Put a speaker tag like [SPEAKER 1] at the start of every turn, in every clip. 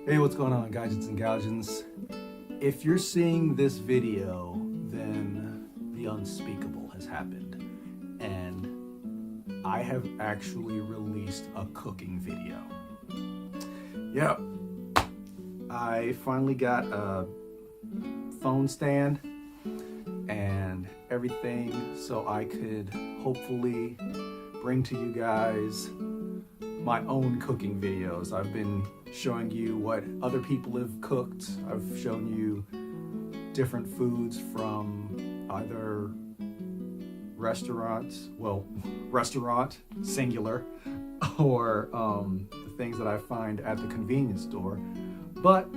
[SPEAKER 1] Hey, what's going on, Gaijins and Gaijins? If you're seeing this video, then the unspeakable has happened. And I have actually released a cooking video. Yep. I finally got a phone stand and everything so I could hopefully bring to you guys my own cooking videos. I've been showing you what other people have cooked. I've shown you different foods from either restaurant, singular, or the things that I find at the convenience store. But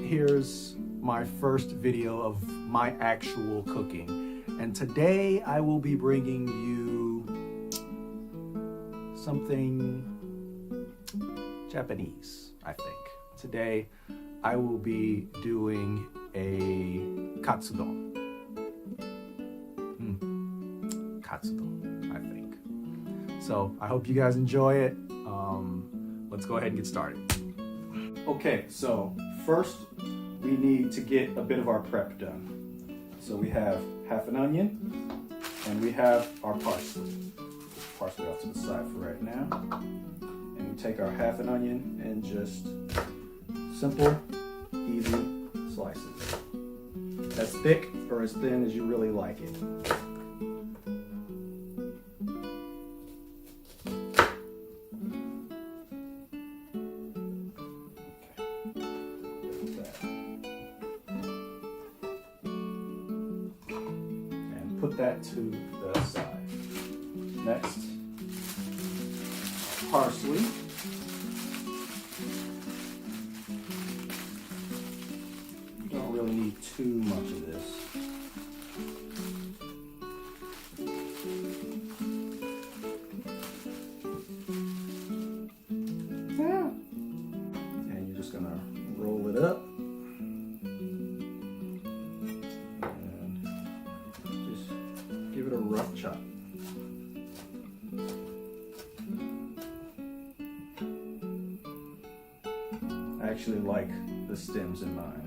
[SPEAKER 1] here's my first video of my actual cooking. And today I will be bringing you something Japanese, I think. Today I will be doing a Katsu Don. Katsu Don, I think. So I hope you guys enjoy it. Let's go ahead and get started. Okay, so first we need to get a bit of our prep done. So we have half an onion and we have our parsley. Parsley off to the side for right now. And we take our half an onion and just simple, easy slices. As thick or as thin as you really like it. And put that to the side. Next, parsley. You don't really need too much of this. And you're just gonna roll it up and just give it a rough chop. I actually like the stems in mine.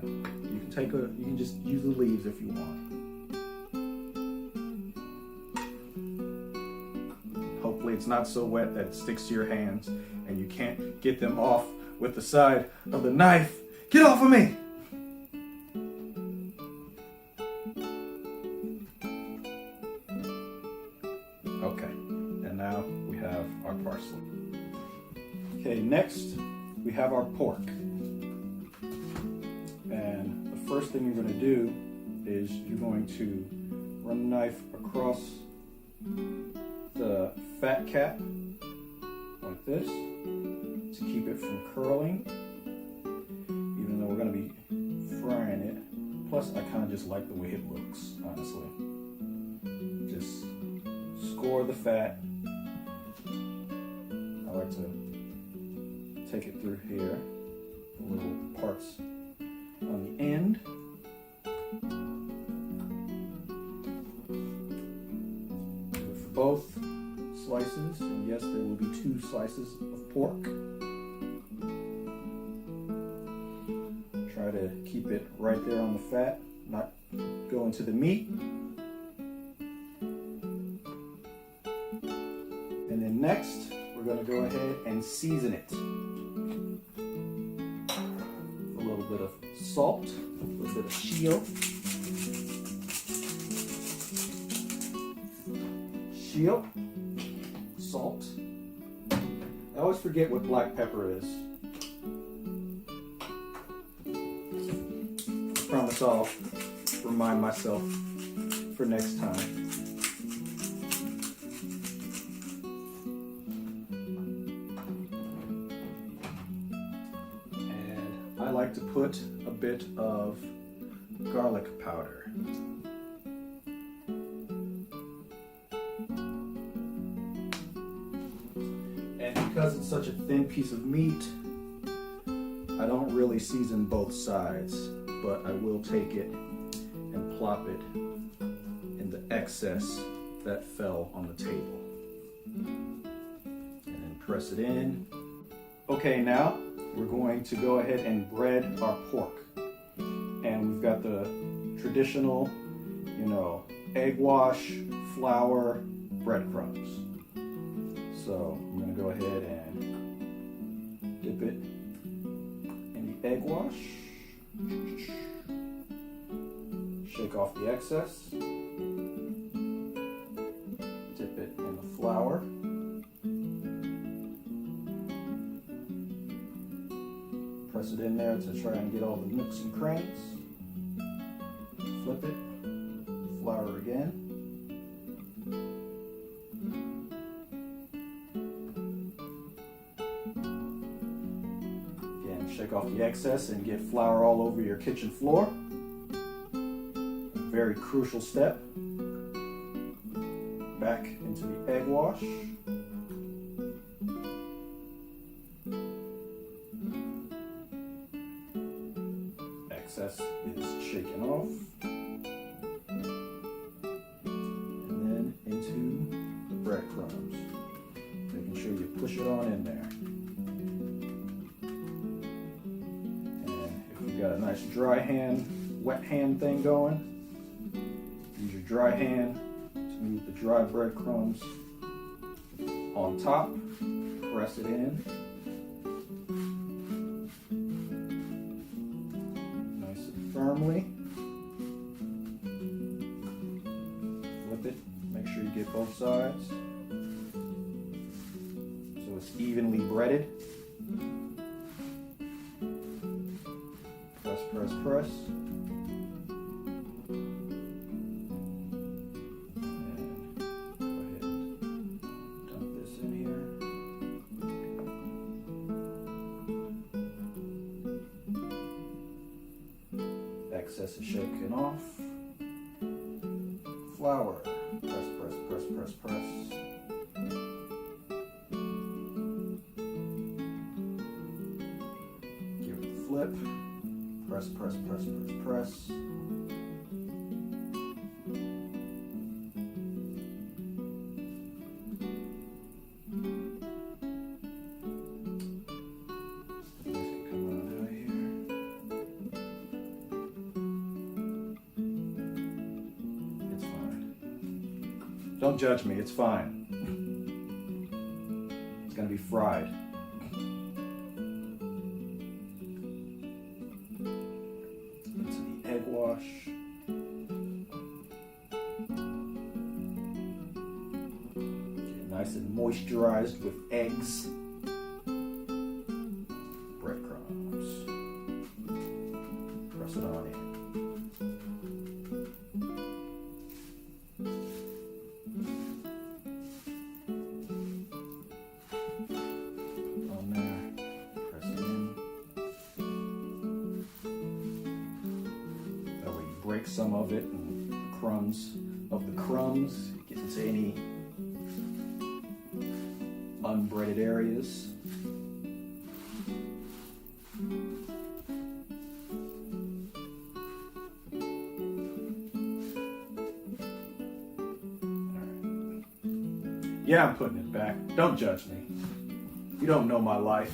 [SPEAKER 1] You can just use the leaves if you want. Hopefully it's not so wet that it sticks to your hands and you can't get them off with the side of the knife. Get off of me! Okay, and now we have our parsley. Okay, next we have our pork. And the first thing you're going to do is you're going to run the knife across the fat cap like this to keep it from curling, even though we're going to be frying it. Plus, I kind of just like the way it looks, honestly. Just score the fat. I like to take it through here, the little parts on the end. For both slices, and yes, there will be 2 slices of pork. Try to keep it right there on the fat, not go into the meat. And then next, we're going to go ahead and season it. A little bit of salt, a little bit of shio. Salt. I always forget what black pepper is. I promise I'll remind myself for next time. I like to put a bit of garlic powder. And because it's such a thin piece of meat, I don't really season both sides, but I will take it and plop it in the excess that fell on the table. And then press it in. Okay, now we're going to go ahead and bread our pork. And we've got the traditional, egg wash, flour, breadcrumbs. So I'm going to go ahead and dip it in the egg wash. Shake off the excess. Dip it in the flour. Press it in there to try and get all the nooks and crannies. Flip it. Flour again. Again, shake off the excess and get flour all over your kitchen floor. Very crucial step. Back into the egg wash. Excess is shaken off. And then into the breadcrumbs. Making sure you push it on in there. And if you've got a nice dry hand, wet hand thing going, use your dry hand to move the dry breadcrumbs on top. Press it in. Nice and firmly. Flip it. Make sure you get both sides. So it's evenly breaded. Press, press, press. Excess is shaken off. Flour. Press, press, press, press, press. Give it a flip. Press, press, press, press, press. Don't judge me, it's fine. It's gonna be fried. Into the egg wash. Get it nice and moisturized with eggs. Breadcrumbs. Press it on in. Break some of it and crumbs of the crumbs, get into any unbreaded areas. Alright. Yeah, I'm putting it back. Don't judge me. You don't know my life.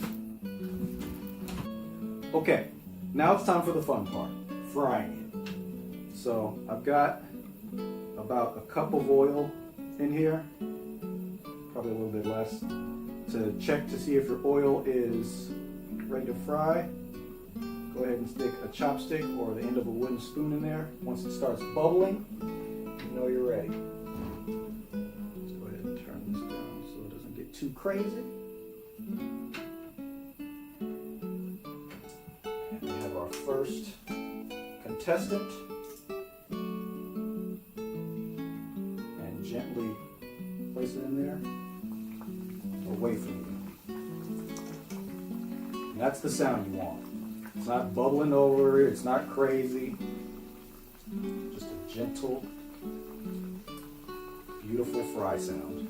[SPEAKER 1] Okay, now it's time for the fun part, frying it. So I've got about a cup of oil in here, probably a little bit less, to check to see if your oil is ready to fry. Go ahead and stick a chopstick or the end of a wooden spoon in there. Once it starts bubbling, you know you're ready. Let's go ahead and turn this down so it doesn't get too crazy. And we have our first contestant. Gently place it in there, away from you. And that's the sound you want. It's not bubbling over, it's not crazy. Just a gentle, beautiful fry sound.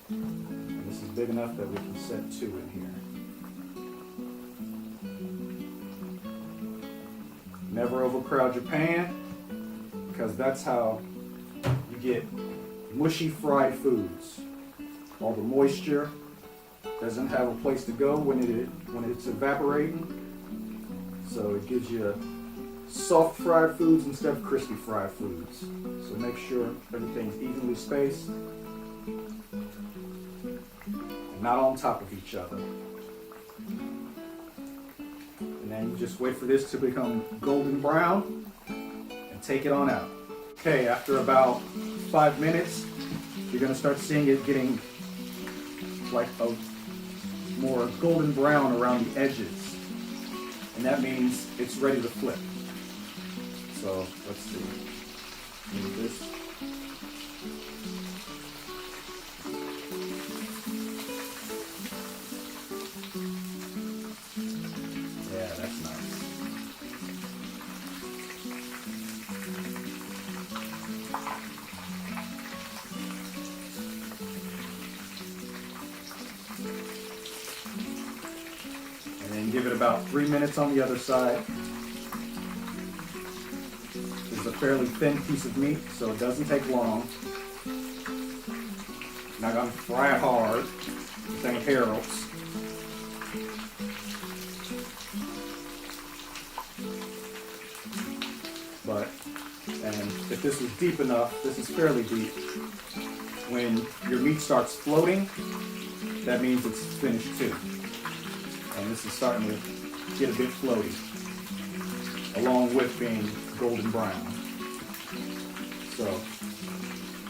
[SPEAKER 1] And this is big enough that we can set 2 in here. Never overcrowd your pan, because that's how you get mushy fried foods. All the moisture doesn't have a place to go when it's evaporating. So it gives you soft fried foods instead of crispy fried foods. So make sure everything's evenly spaced and not on top of each other. And then you just wait for this to become golden brown and take it on out. Okay, after about 5 minutes, you're gonna start seeing it getting like a more golden brown around the edges. And that means it's ready to flip. So let's see. Move this. Yeah, that's nice. And then give it about 3 minutes on the other side. This is a fairly thin piece of meat, so it doesn't take long. Not gonna fry it hard. This ain't Harold's. But, and if this was deep enough, this is fairly deep. When your meat starts floating, that means it's finished too. And this is starting to get a bit floaty, along with being golden brown. So,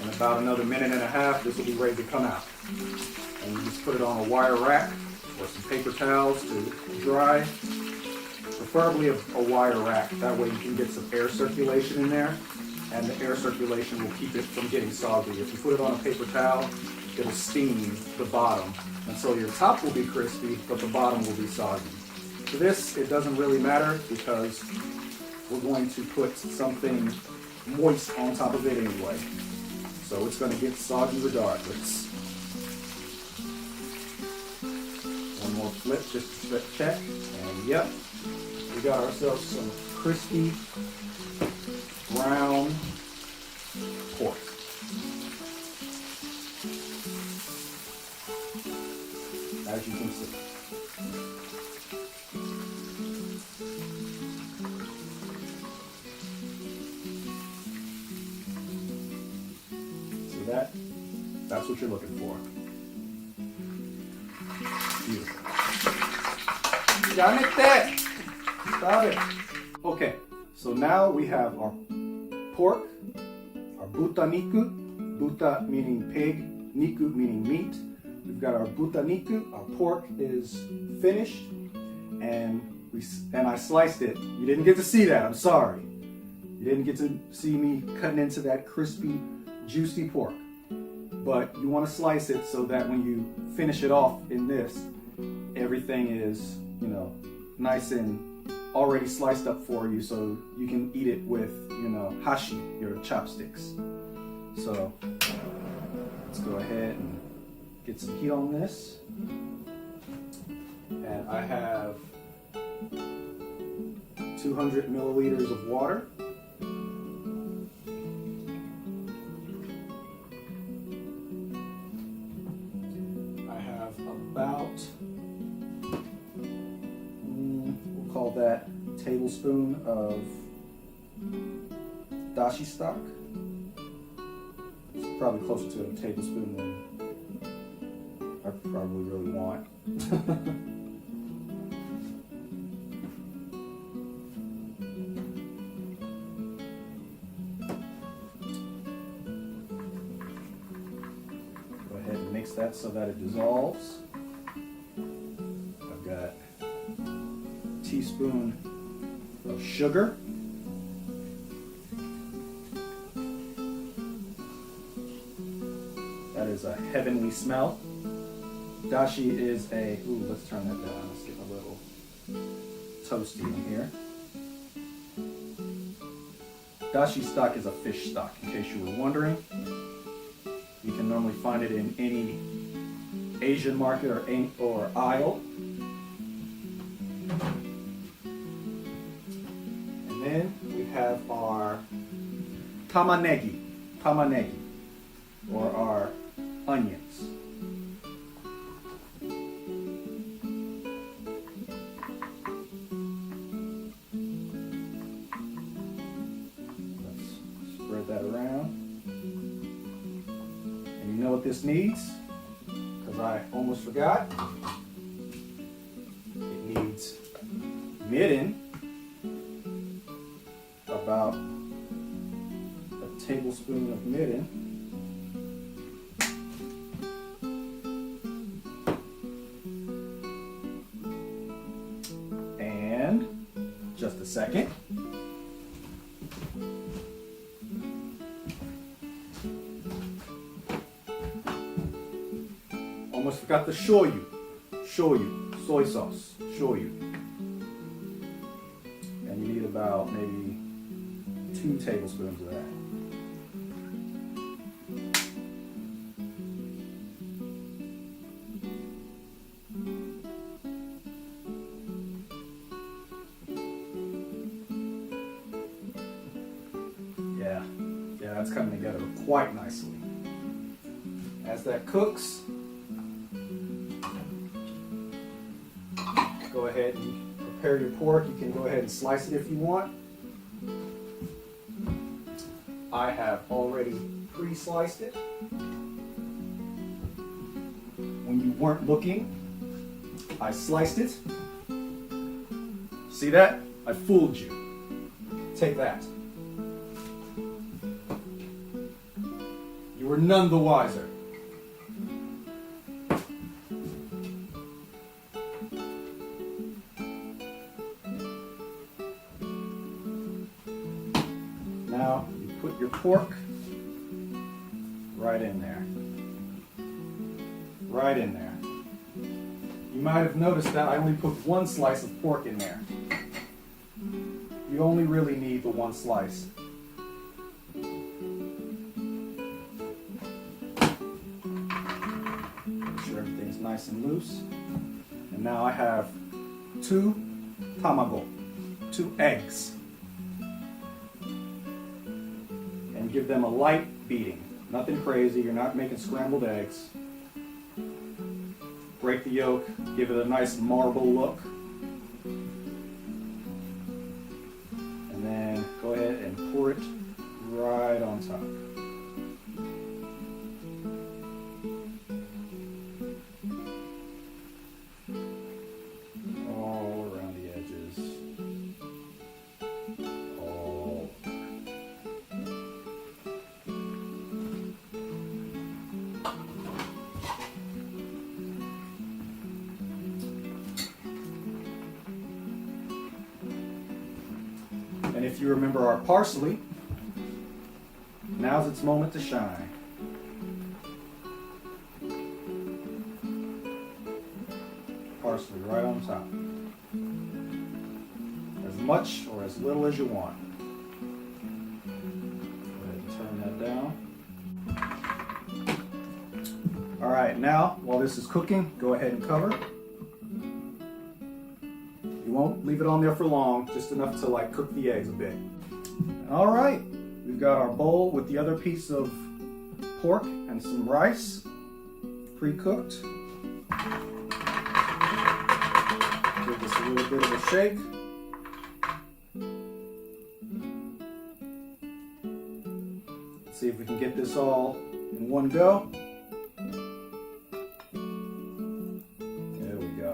[SPEAKER 1] in about another minute and a half, this will be ready to come out. And you just put it on a wire rack or some paper towels to dry. Preferably a wire rack, that way you can get some air circulation in there, and the air circulation will keep it from getting soggy. If you put it on a paper towel, it'll steam the bottom, and so your top will be crispy, but the bottom will be soggy. For this, it doesn't really matter because we're going to put something moist on top of it anyway. So it's going to get soggy regardless. One more flip just to check, and yep, we got ourselves some crispy brown pork. As you can see. See that? That's what you're looking for. Beautiful. Stop it. Okay, so now we have our pork, our buta niku, buta meaning pig, niku meaning meat. We've got our buta niku, our pork is finished, and I sliced it. You didn't get to see that, I'm sorry. You didn't get to see me cutting into that crispy, juicy pork. But you want to slice it so that when you finish it off in this, everything is, nice and already sliced up for you, so you can eat it with, hashi, your chopsticks. So let's go ahead and get some heat on this. And I have 200 milliliters of water. I have about, we'll call that tablespoon of dashi stock. It's probably closer to a tablespoon than I probably really want. Go ahead and mix that so that it dissolves. I've got a teaspoon of sugar. That is a heavenly smell. Dashi is let's turn that down. Let's get a little toasty in here. Dashi stock is a fish stock, in case you were wondering. You can normally find it in any Asian market or aisle. And then we have our tamanegi, or our onions. around. And you know what this needs? Because I almost forgot. It needs mirin, about a tablespoon of mirin. And just a second. Almost forgot the shoyu, soy sauce, shoyu. And you need about maybe 2 tablespoons of that. Yeah, that's coming together quite nicely. As that cooks, go ahead and prepare your pork. You can go ahead and slice it if you want. I have already pre-sliced it. When you weren't looking, I sliced it. See that? I fooled you. Take that. You were none the wiser. Now you put your pork right in there. Right in there. You might have noticed that I only put 1 slice of pork in there. You only really need the 1 slice. Make sure everything's nice and loose. And now I have 2 tamago, 2 eggs. And give them a light beating. Nothing crazy, you're not making scrambled eggs. Break the yolk, give it a nice marble look. And then go ahead and pour it right on top. All around the edges. All And if you remember our parsley, now's its moment to shine. Parsley right on top. As much or as little as you want. Go ahead and turn that down. All right, now while this is cooking, go ahead and cover. You won't leave it on there for long, just enough to like cook the eggs a bit. All right, we've got our bowl with the other piece of pork and some rice, pre-cooked. Give this a little bit of a shake. Let's see if we can get this all in one go. There we go.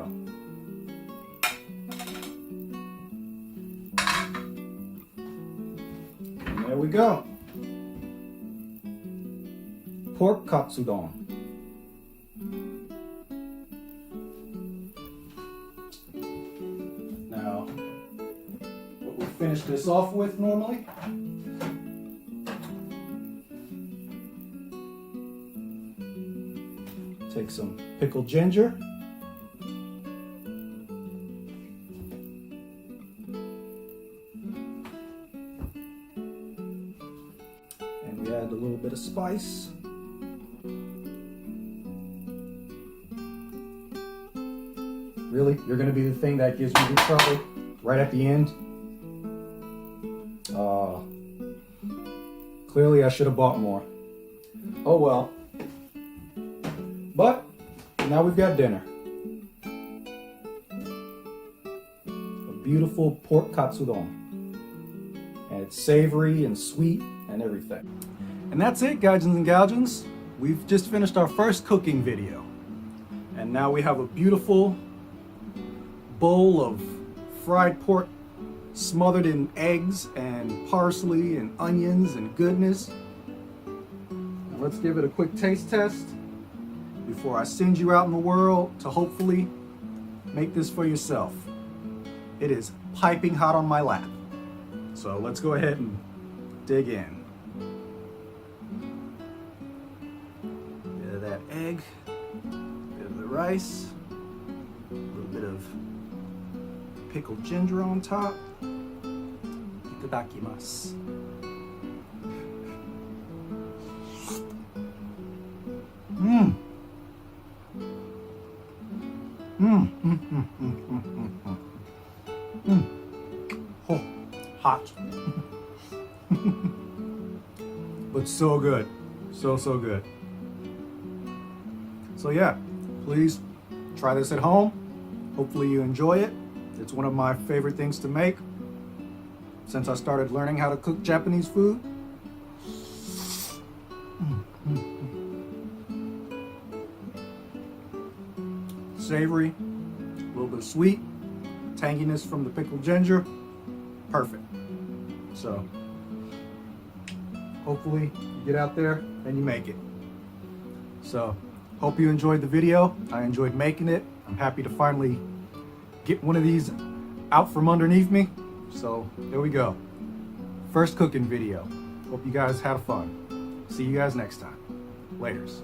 [SPEAKER 1] And there we go. Pork Katsu Don. Now, what we finish this off with normally, take some pickled ginger. And we add a little bit of spice. Really? You're going to be the thing that gives me the trouble right at the end? Clearly I should have bought more. Oh well. But now we've got dinner. A beautiful pork katsu don. And it's savory and sweet and everything. And that's it, Gaijins and Gaijins. We've just finished our first cooking video. And now we have a beautiful bowl of fried pork smothered in eggs and parsley and onions and goodness. Now let's give it a quick taste test before I send you out in the world to hopefully make this for yourself. It is piping hot on my lap. So let's go ahead and dig in. Bit of that egg, bit of the rice, a little bit of pickled ginger on top. Itadakimasu. Mmm. Mmm. Mmm. Mmm. Mmm. Mmm. Mmm. Oh, hot. But so good. So good. So yeah, please try this at home. Hopefully you enjoy it. It's one of my favorite things to make since I started learning how to cook Japanese food. Savory, a little bit of sweet, tanginess from the pickled ginger. Perfect. So hopefully you get out there and you make it. So hope you enjoyed the video. I enjoyed making it. I'm happy to finally get one of these out from underneath me. So there we go. First cooking video. Hope you guys had fun. See you guys next time. Laters.